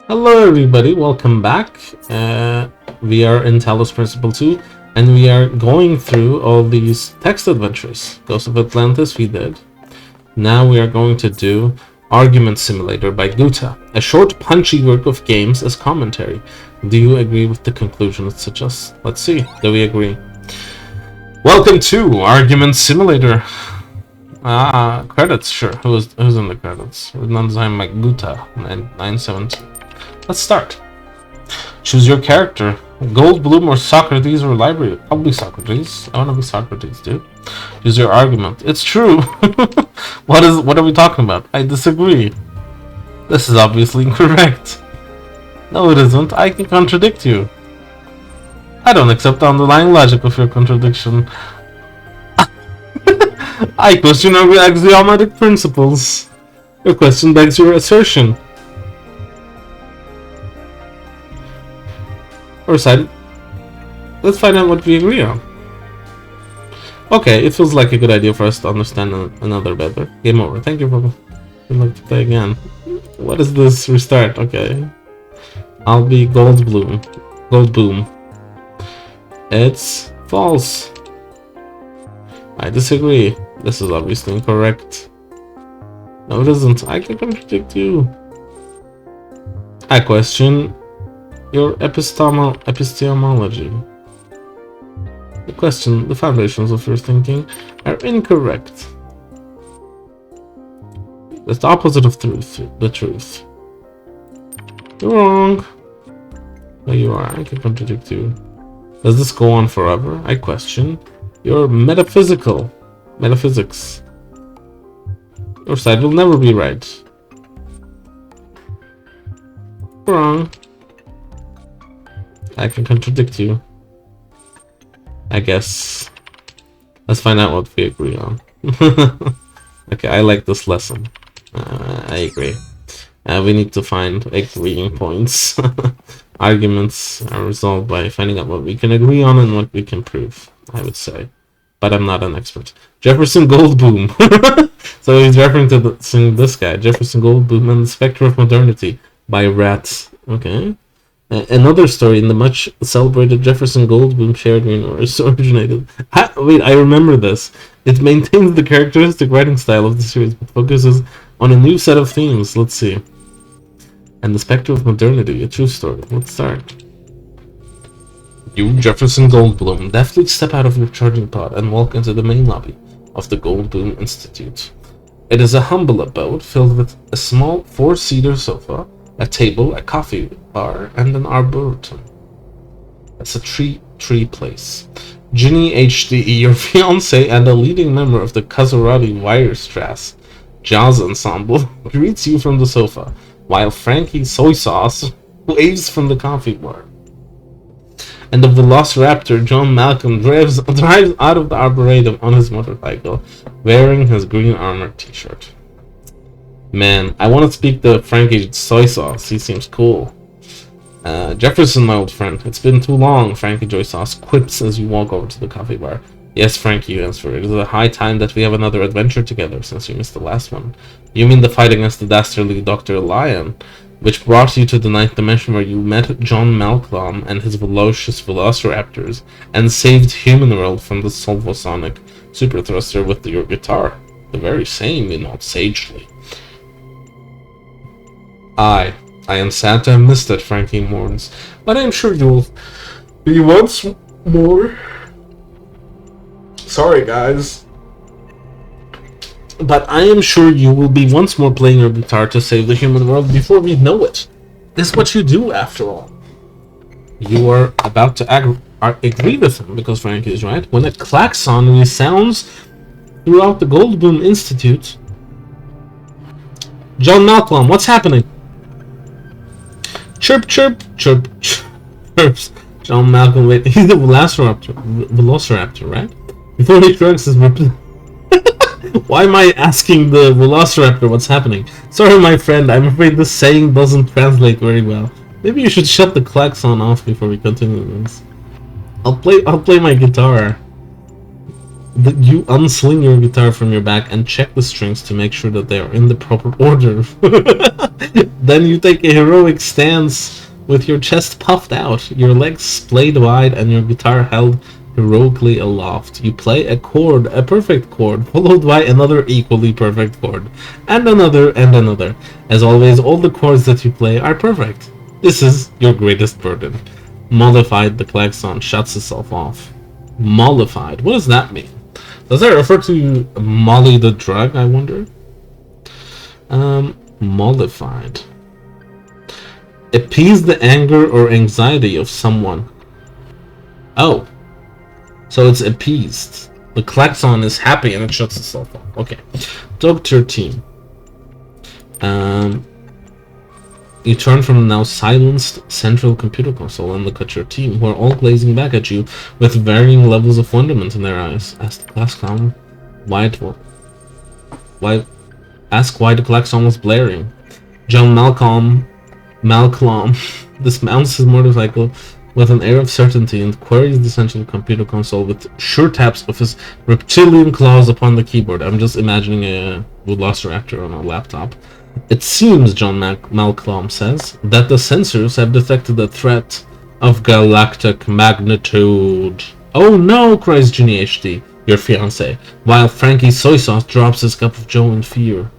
Hello everybody, welcome back. We are in Talos Principle 2 and we are going through all these text adventures. Ghost of Atlantis we did. Now we are going to do Argument Simulator by Guta, a short punchy work of games as commentary. Do you agree with the conclusion it suggests? Let's see, do we agree? Welcome to Argument Simulator. Credits, sure. Who's in the credits? Written design by Guta, 972. Let's start. Choose your character. Goldblum or Socrates or Library. Probably Socrates. I want to be Socrates, dude. Choose your argument. It's true. What are we talking about? I disagree. This is obviously incorrect. No, it isn't. I can contradict you. I don't accept the underlying logic of your contradiction. I question your axiomatic principles. Your question begs your assertion. Or side. Let's find out what we agree on. Okay, it feels like a good idea for us to understand another better. Game over. Thank you for. I'd like to play again. What is this? Restart. Okay. I'll be Goldblum. Goldboom. It's false. I disagree. This is obviously incorrect. No, it isn't. I can contradict you. I question your epistemology. The question, the foundations of your thinking are incorrect. That's the opposite of truth, the truth. You're wrong. No, you are. I can contradict you. Does this go on forever? I question your metaphysics. Your side will never be right. Wrong. I can contradict you. I guess. Let's find out what we agree on. Okay, I like this lesson. I agree. We need to find agreeing points. Arguments are resolved by finding out what we can agree on and what we can prove, I would say. But I'm not an expert. Jefferson Goldblum. So he's referring to this guy, Jefferson Goldblum and the Spectre of Modernity by Rats. Okay. Another story in the much celebrated Jefferson Goldblum shared universe originated. Wait, I remember this. It maintains the characteristic writing style of the series, but focuses on a new set of themes. Let's see. And the Spectre of Modernity, a true story. Let's start. You, Jefferson Goldblum, deftly step out of your charging pod and walk into the main lobby of the Goldblum Institute. It is a humble abode filled with a small four-seater sofa, a table, a coffee bar, and an arboretum. That's a tree place. Ginny HDE, your fiancé and a leading member of the Kazarati Weierstrass Jazz Ensemble, greets you from the sofa, while Frankie Soy Sauce waves from the coffee bar. And the Velociraptor John Malcolm drives out of the arboretum on his motorcycle, wearing his green armor t-shirt. Man, I want to speak to Frankie Soy Sauce. He seems cool. Jefferson, my old friend. It's been too long, Frankie Soy Sauce quips as you walk over to the coffee bar. Yes, Frankie, you answer. It is a high time that we have another adventure together since you missed the last one. You mean the fight against the dastardly Dr. Lion, which brought you to the ninth dimension where you met John Malcolm and his velocious velociraptors and saved human world from the Solvosonic super thruster with your guitar. The very same, you nod sagely. I am sad to have missed it, Frankie mourns, but I am sure you'll be once more. Sorry, guys. But I am sure you will be once more playing your guitar to save the human world before we know it. This is what you do, after all. You are about to agree with him, because Frankie is right. When a klaxon resounds throughout the Goldblum Institute. John Malcolm, what's happening? Chirp, chirp, chirp, chirps. John Malcolm, wait, he's the Velociraptor, right? Before he shrugs his Why am I asking the Velociraptor what's happening? Sorry, my friend, I'm afraid this saying doesn't translate very well. Maybe you should shut the klaxon off before we continue this. I'll play my guitar. You unsling your guitar from your back and check the strings to make sure that they are in the proper order. Then you take a heroic stance with your chest puffed out, your legs splayed wide, and your guitar held heroically aloft. You play a chord, a perfect chord, followed by another equally perfect chord, and another and another. As always, all the chords that you play are perfect. This is your greatest burden. Mollified, the klaxon shuts itself off. Mollified, what does that mean? Does that refer to Molly the drug, I wonder? Mollified. Appease the anger or anxiety of someone. Oh. So it's appeased. The klaxon is happy and it shuts itself off. Okay. Dog 13. You turn from the now silenced central computer console and look at your team, who are all glazing back at you with varying levels of wonderment in their eyes. Ask the klaxon why the klaxon was blaring. John Malcolm dismounts his motorcycle with an air of certainty and queries the central computer console with sure taps of his reptilian claws upon the keyboard. I'm just imagining a velociraptor on a laptop. It seems, John Malcolm says, that the sensors have detected a threat of galactic magnitude. Oh no, cries Ginny HD, your fiancé, while Frankie Soy Sauce drops his cup of joe in fear.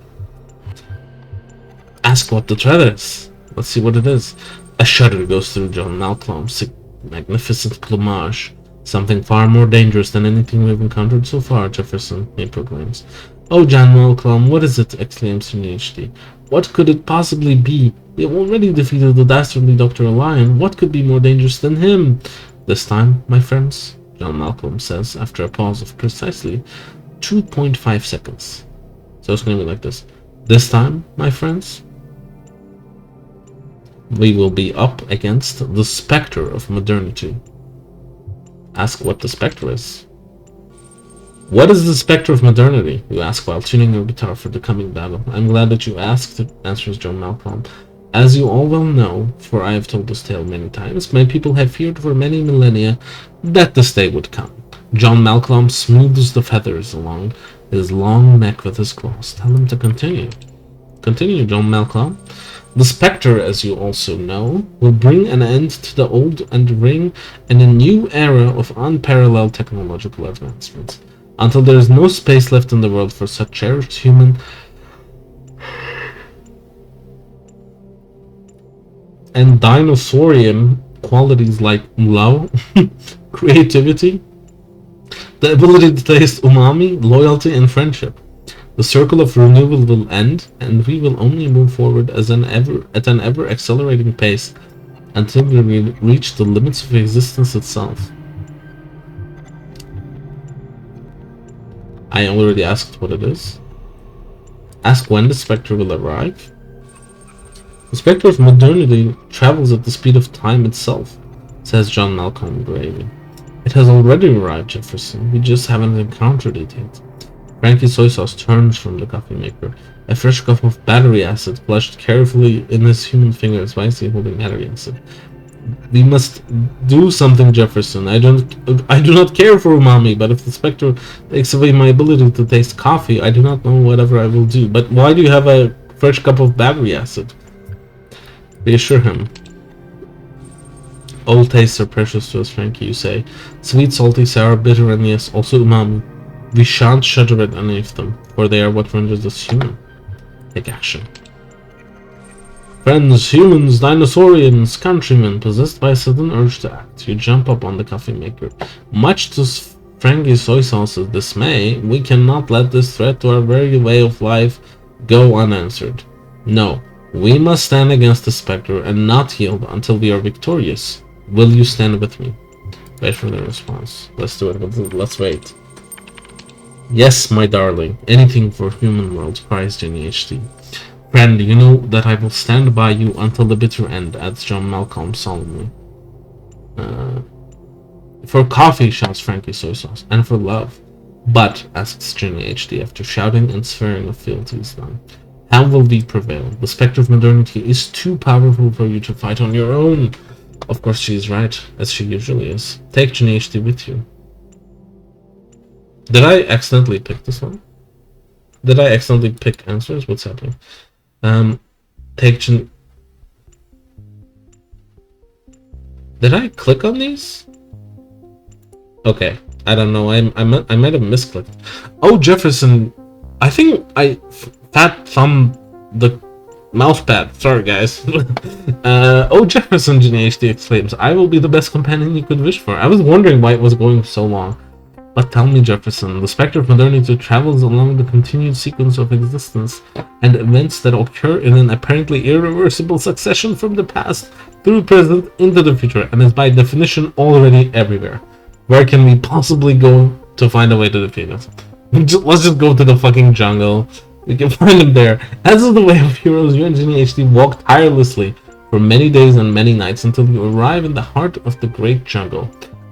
Ask what the threat is. Let's see what it is. A shudder goes through John Malcolm's magnificent plumage. Something far more dangerous than anything we've encountered so far, Jefferson, he proclaims. Oh, John Malcolm, what is it? Exclaims HD. What could it possibly be? We have already defeated the dastardly Dr. Lion. What could be more dangerous than him? This time, my friends, John Malcolm says, after a pause of precisely 2.5 seconds. So it's going to be like this. This time, my friends, we will be up against the specter of modernity. Ask what the specter is. What is the specter of modernity? You ask while tuning your guitar for the coming battle. I'm glad that you asked, answers John Malcolm. As you all well know, for I have told this tale many times, my people have feared for many millennia that this day would come. John Malcolm smooths the feathers along his long neck with his claws. Tell him to continue. Continue, John Malcolm. The specter, as you also know, will bring an end to the old and ring in a new era of unparalleled technological advancements. Until there is no space left in the world for such cherished human and dinosaurian qualities like love, creativity, the ability to taste umami, loyalty, and friendship. The circle of renewal will end, and we will only move forward at an ever accelerating pace until we reach the limits of existence itself. I already asked what it is. Ask when the spectre will arrive. The spectre of modernity travels at the speed of time itself, says John Malcolm gravely. It has already arrived, Jefferson. We just haven't encountered it yet. Frankie Soy Sauce turns from the coffee maker. A fresh cup of battery acid plushed carefully in his human fingers. Why is he holding battery acid? We must do something, Jefferson. I do not care for umami, but if the spectre takes away my ability to taste coffee, I do not know whatever I will do. But why do you have a fresh cup of battery acid? Reassure him. All tastes are precious to us, Frankie, you say. Sweet, salty, sour, bitter, and yes, also umami. We shan't shudder at any of them, for they are what renders us human. Take action. Friends, humans, dinosaurians, countrymen, possessed by a sudden urge to act, you jump up on the coffee maker. Much to Frankie Soy Sauce's dismay, we cannot let this threat to our very way of life go unanswered. No, we must stand against the spectre and not yield until we are victorious. Will you stand with me? Wait for the response. Let's do it. Let's wait. Yes, my darling. Anything for human world, cries Jenny HD. Friend, you know that I will stand by you until the bitter end, adds John Malcolm solemnly. For coffee, shouts Frankie Soy Sauce, and for love. But, asks Jenny HD after shouting and swearing of fealty is done, how will we prevail? The spectre of modernity is too powerful for you to fight on your own. Of course she is right, as she usually is. Take Jenny HD with you. Did I accidentally pick this one? Did I accidentally pick answers? What's happening? Take... Did I click on these? Okay, I don't know. I might have misclicked. Oh, Jefferson. I think I fat thumb the mouse pad. Sorry, guys. Oh, Jefferson, GNHD exclaims, I will be the best companion you could wish for. I was wondering why it was going so long. But tell me, Jefferson, the specter of modernity travels along the continued sequence of existence and events that occur in an apparently irreversible succession from the past through present into the future, and is by definition already everywhere. Where can we possibly go to find a way to defeat it? Let's just go to the fucking jungle. We can find him there. As is the way of heroes, you and Ginny HD walk tirelessly for many days and many nights until you arrive in the heart of the great jungle.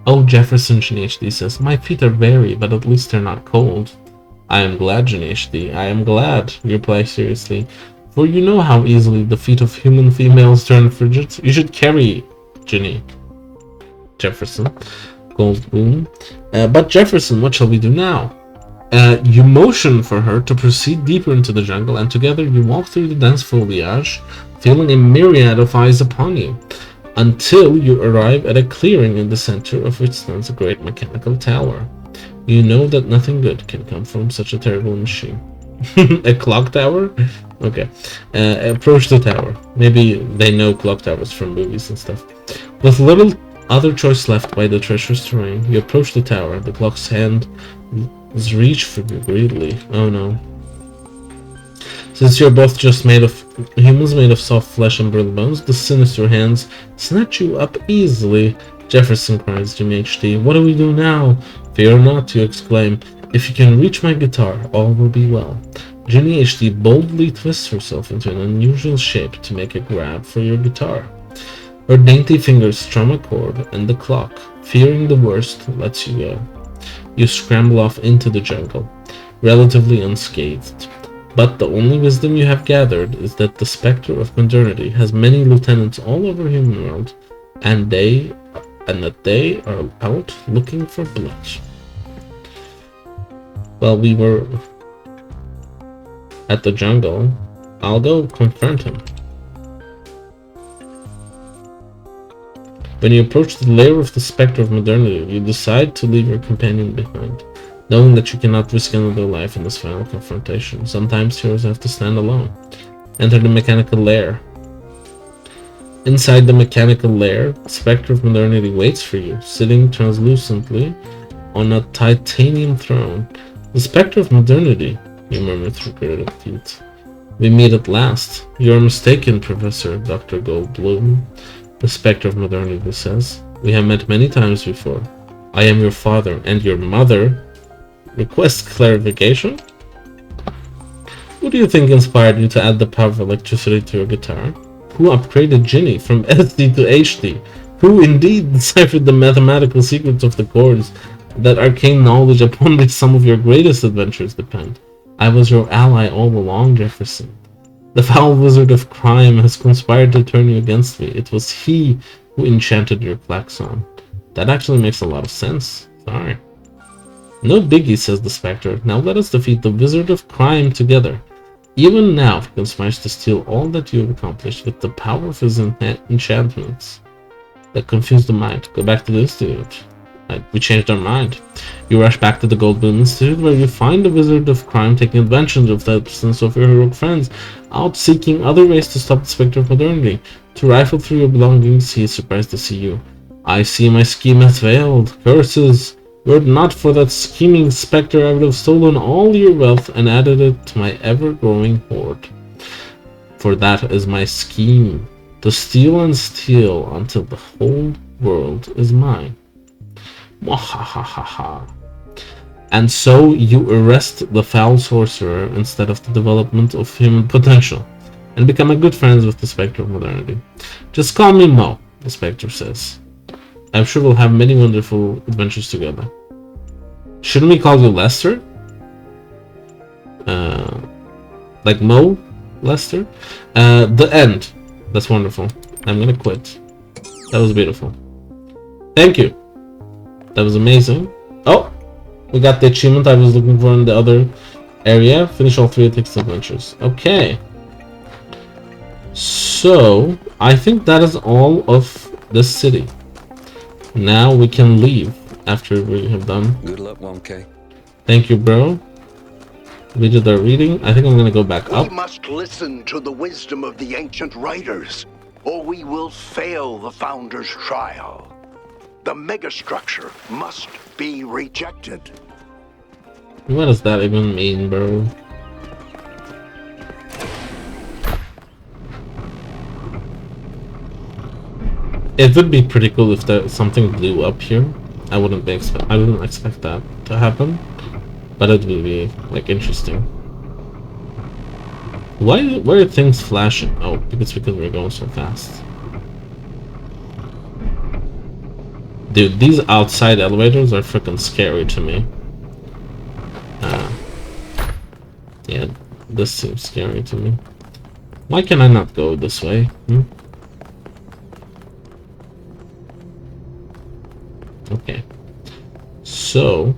Oh, Jefferson, Ginny HD says, my feet are weary, but at least they're not cold. I am glad, Ginny HD. I am glad, you reply seriously. For you know how easily the feet of human females turn frigid. You should carry Ginny. Jefferson. Goldblum. But Jefferson, what shall we do now? You motion for her to proceed deeper into the jungle, and together you walk through the dense foliage, feeling a myriad of eyes upon you, until you arrive at a clearing in the center of which stands a great mechanical tower. You know that nothing good can come from such a terrible machine. A clock tower? Okay. Approach the tower. Maybe they know clock towers from movies and stuff. With little other choice left by the treacherous terrain, you approach the tower. The clock's hand is reached for you greedily. Oh no. Since you're both just humans made of soft flesh and brittle bones, the sinister hands snatch you up easily. Jefferson cries, Jimmy HD. What do we do now? Fear not, you exclaim. If you can reach my guitar, all will be well. Ginny HD boldly twists herself into an unusual shape to make a grab for your guitar. Her dainty fingers strum a chord, and the clock, fearing the worst, lets you go. You scramble off into the jungle, relatively unscathed. But the only wisdom you have gathered is that the specter of modernity has many lieutenants all over human world, and that they are out looking for blood. Well, we were at the jungle. I'll go confront him. When you approach the lair of the specter of modernity, you decide to leave your companion behind, knowing that you cannot risk another life in this final confrontation. Sometimes heroes have to stand alone. Enter the mechanical lair. Inside the mechanical lair, the specter of modernity waits for you, sitting translucently on a titanium throne. The specter of modernity, you murmur through gritted teeth. We meet at last. You are mistaken, Professor Dr. Goldblum. The specter of modernity says. We have met many times before. I am your father and your mother. Request clarification? Who do you think inspired you to add the power of electricity to your guitar? Who upgraded Ginny from SD to HD? Who indeed deciphered the mathematical secrets of the chords that arcane knowledge upon which some of your greatest adventures depend? I was your ally all along, Jefferson. The foul wizard of crime has conspired to turn you against me. It was he who enchanted your klaxon. That actually makes a lot of sense. Sorry. No biggie, says the specter. Now let us defeat the wizard of crime together. Even now he conspires to steal all that you have accomplished with the power of his enchantments that confuse the mind. Go back to the institute. We changed our mind. You rush back to the Goldblum Institute, where you find the wizard of crime taking advantage of the absence of your heroic friends, out seeking other ways to stop the specter of modernity. To rifle through your belongings, he is surprised to see you. I see my scheme has failed. Curses! Were it not for that scheming specter, I would have stolen all your wealth and added it to my ever-growing hoard. For that is my scheme, to steal and steal until the whole world is mine. Mwahahaha. And so you arrest the foul sorcerer instead of the development of human potential, and become a good friends with the specter of modernity. Just call me Mo, the specter says. I'm sure we'll have many wonderful adventures together. Shouldn't we call you Lester? Like Mo? Lester? The end. That's wonderful. I'm gonna quit. That was beautiful. Thank you. That was amazing. Oh! We got the achievement I was looking for in the other area. Finish all 3 Takes adventures. Okay. So, I think that is all of this city. Now we can leave after we have done. Good luck, 1K. Thank you, bro. We did our reading. I think I'm gonna go back up. We must listen to the wisdom of the ancient writers, or we will fail the Founder's trial. The megastructure must be rejected. What does that even mean, bro? It would be pretty cool if something blew up here. I wouldn't expect that to happen, but it would be like interesting. Why are things flashing? Oh, because we're going so fast. Dude, these outside elevators are freaking scary to me. Yeah, this seems scary to me. Why can I not go this way? Okay. So...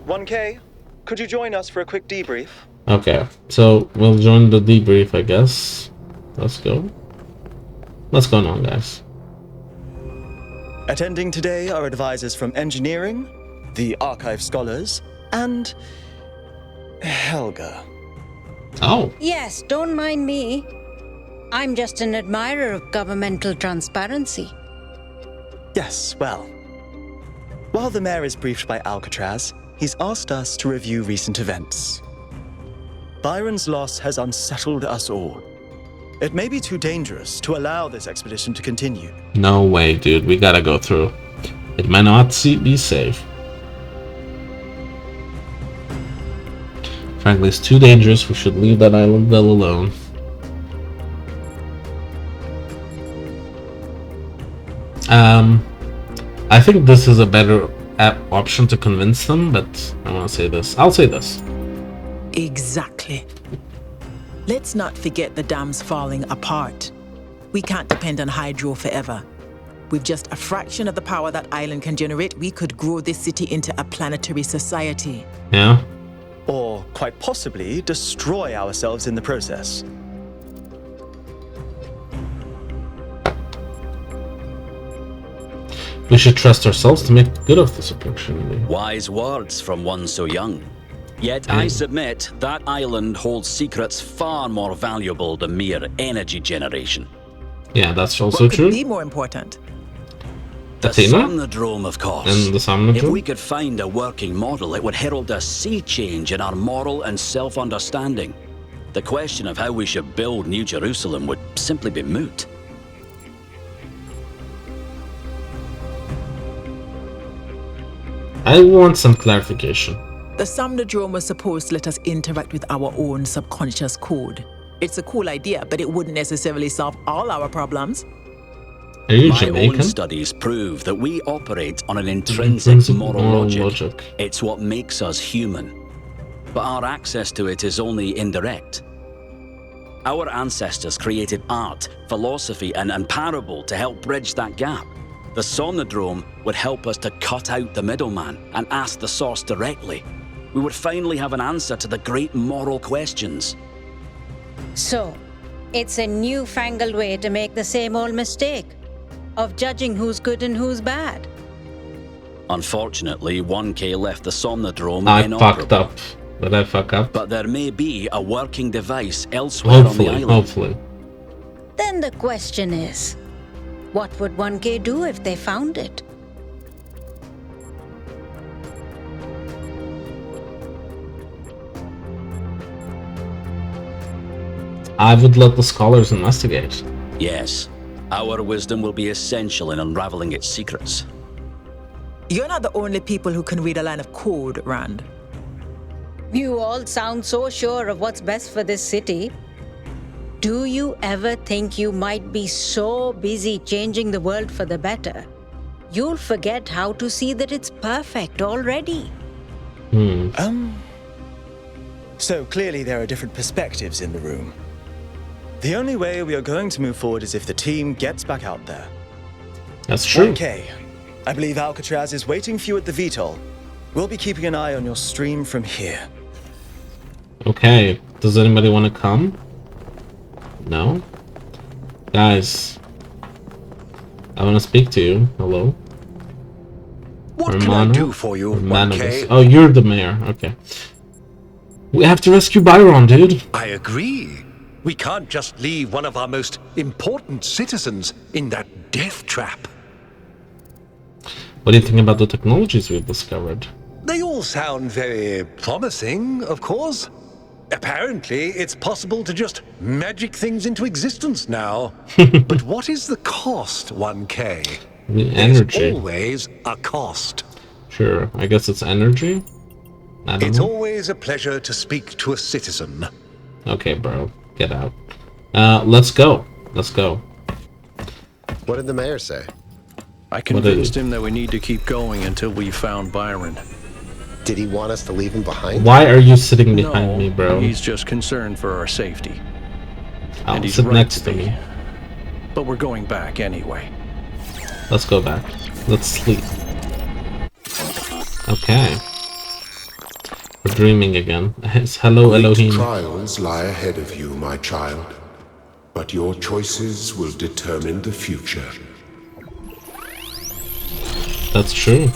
"1K, could you join us for a quick debrief?" Okay, so we'll join the debrief, I guess. Let's go. What's going on, guys? Attending today are advisors from engineering, the archive scholars, and Helga. Oh. Yes, don't mind me. I'm just an admirer of governmental transparency. Yes, well, while the mayor is briefed by Alcatraz, he's asked us to review recent events. Byron's loss has unsettled us all. It may be too dangerous to allow this expedition to continue. No way, dude. We gotta go through. It might not be safe. Frankly, it's too dangerous. We should leave that island well alone. I think this is a better option to convince them, but I want to say this. I'll say this. Exactly. Let's not forget the dam's falling apart. We can't depend on hydro forever. With just a fraction of the power that island can generate, we could grow this city into a planetary society. Yeah. Or, quite possibly, destroy ourselves in the process. We should trust ourselves to make good of this opportunity. Wise words from one so young. Yet I submit that island holds secrets far more valuable than mere energy generation. Yeah, that's also What could true. be more important? The Athena? Somnodrome, of course. And the Somnodrome? If we could find a working model, it would herald a sea change in our moral and self-understanding. The question of how we should build New Jerusalem would simply be moot. I want some clarification. The Somnodrome was supposed to let us interact with our own subconscious code. It's a cool idea, but it wouldn't necessarily solve all our problems. Are you My Jamaican? own studies prove that we operate on an intrinsic moral logic. It's what makes us human. But our access to it is only indirect. Our ancestors created art, philosophy, and parable to help bridge that gap. The Somnodrome would help us to cut out the middleman and ask the source directly. We would finally have an answer to the great moral questions. So, it's a newfangled way to make the same old mistake of judging who's good and who's bad. Unfortunately, 1K left the Somnodrome I inoperable. fucked up. Did I fuck up? But there may be a working device elsewhere on the island. Hopefully. Then the question is, what would 1K do if they found it? I would let the scholars investigate. Yes, our wisdom will be essential in unraveling its secrets. You're not the only people who can read a line of code, Rand. You all sound so sure of what's best for this city. Do you ever think you might be so busy changing the world for the better, you'll forget how to see that it's perfect already? So clearly there are different perspectives in the room. The only way we are going to move forward is if the team gets back out there. That's true. Okay. I believe Alcatraz is waiting for you at the VTOL. We'll be keeping an eye on your stream from here. Okay. Does anybody want to come? No? Guys. I want to speak to you. Hello? What can I do for you, 1K? Oh, you're the mayor. Okay. We have to rescue Byron, dude. I agree. We can't just leave one of our most important citizens in that death trap. What do you think about the technologies we've discovered? They all sound very promising, of course. Apparently, it's possible to just magic things into existence now. But what is the cost, 1K? The energy. There's always a cost. Sure, I guess it's energy? I don't It's know. always a pleasure to speak to a citizen. Okay, bro. Get out. Let's go. Let's go. What did the mayor say? I convinced him that we need to keep going until we found Byron. Did he want us to leave him behind? Why are you sitting behind me, bro? He's just concerned for our safety. I'll he's sit right next to to be. me. But we're going back anyway. Let's go back. Let's sleep. Okay. We're dreaming again. It's hello, Great Elohim. trials lie ahead of you, my child, but your choices will determine the future. That's true.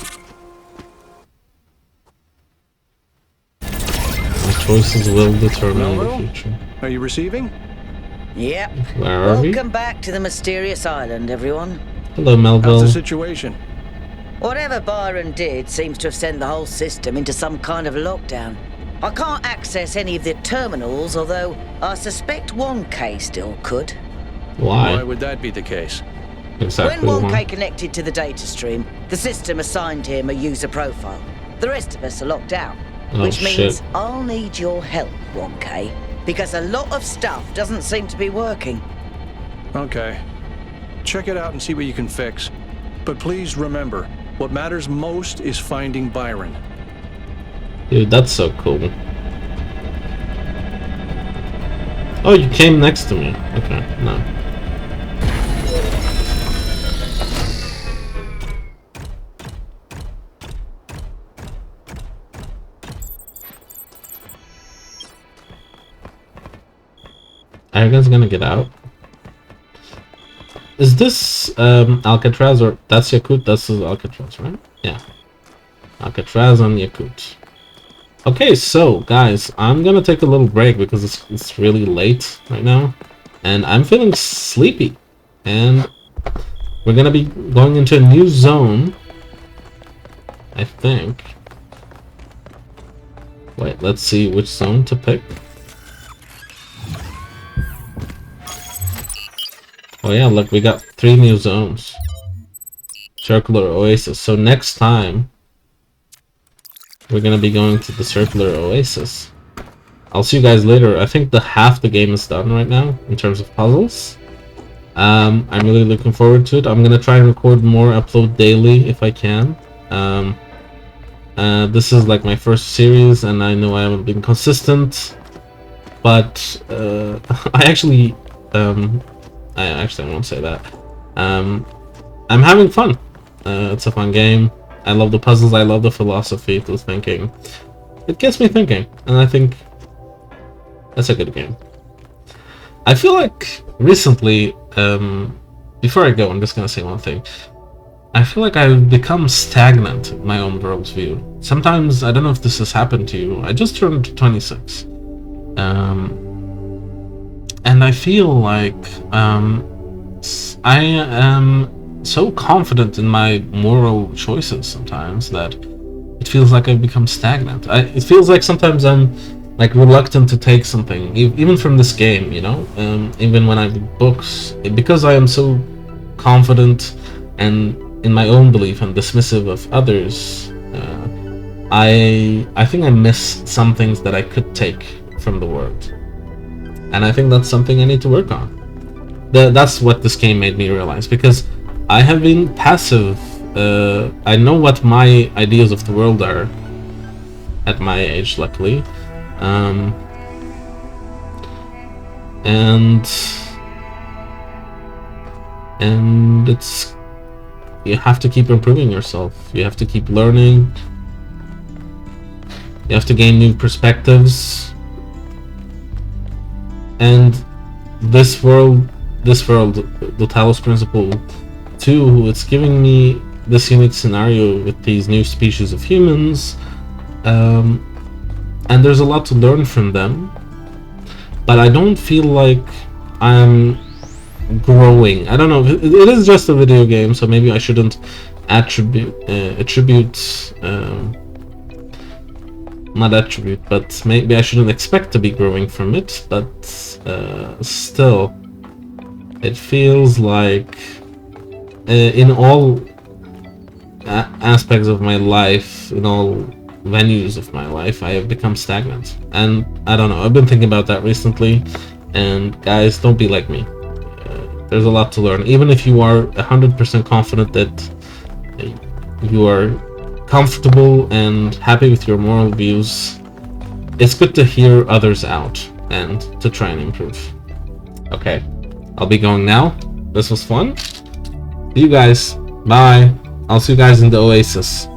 My choices will determine the future. Are you receiving? Yep. Where are we? Welcome back to the mysterious island, everyone. Hello, How's the Melville. situation? Whatever Byron did seems to have sent the whole system into some kind of lockdown. I can't access any of the terminals, although I suspect 1K still could. Why Why? would that be the case? Exactly. When 1K why? connected to the data stream, the system assigned him a user profile. The rest of us are locked out, Oh, which means shit. I'll need your help, 1K, because a lot of stuff doesn't seem to be working. Okay. Check it out and see what you can fix. But please remember, what matters most is finding Byron. Dude, that's so cool. Oh, you came next to me. Okay, no. Are you guys gonna get out? Is this Alcatraz or that's Yakut? That's Alcatraz, right? Yeah. Alcatraz on Yakut. Okay, so guys, I'm gonna take a little break because it's really late right now, and I'm feeling sleepy, and we're gonna be going into a new zone, I think. Wait, let's see which zone to pick. Oh yeah, look, we got 3 new zones. Circular Oasis. So next time, we're gonna be going to the Circular Oasis. I'll see you guys later. I think half the game is done right now in terms of puzzles. I'm really looking forward to it. I'm gonna try and record more, upload daily if I can. This is like my first series, and I know I haven't been consistent, but I actually won't say that. I'm having fun. It's a fun game. I love the puzzles. I love the philosophy, the thinking. It gets me thinking, and I think that's a good game. I feel like recently, before I go, I'm just gonna say one thing. I feel like I've become stagnant in my own worldview. Sometimes, I don't know if this has happened to you. I just turned 26. And I feel like I am so confident in my moral choices sometimes that it feels like I've become stagnant. It feels like sometimes I'm like reluctant to take something, even from this game, you know? Even when I read books, because I am so confident and in my own belief and dismissive of others, I think I miss some things that I could take from the world. And I think that's something I need to work on. That's what this game made me realize, because I have been passive. I know what my ideas of the world are at my age, luckily. And it's you have to keep improving yourself. You have to keep learning. You have to gain new perspectives. And this world, the Talos Principle 2, it's giving me this unique scenario with these new species of humans. And there's a lot to learn from them. But I don't feel like I'm growing. I don't know. It is just a video game, so maybe I shouldn't but maybe I shouldn't expect to be growing from it. But still, it feels like in all aspects of my life, in all venues of my life, I have become stagnant. And I don't know, I've been thinking about that recently, and guys, don't be like me. There's a lot to learn. Even if you are 100% confident that you are comfortable and happy with your moral views, it's good to hear others out and to try and improve. Okay, I'll be going now. This was fun. See you guys. Bye. I'll see you guys in the Oasis.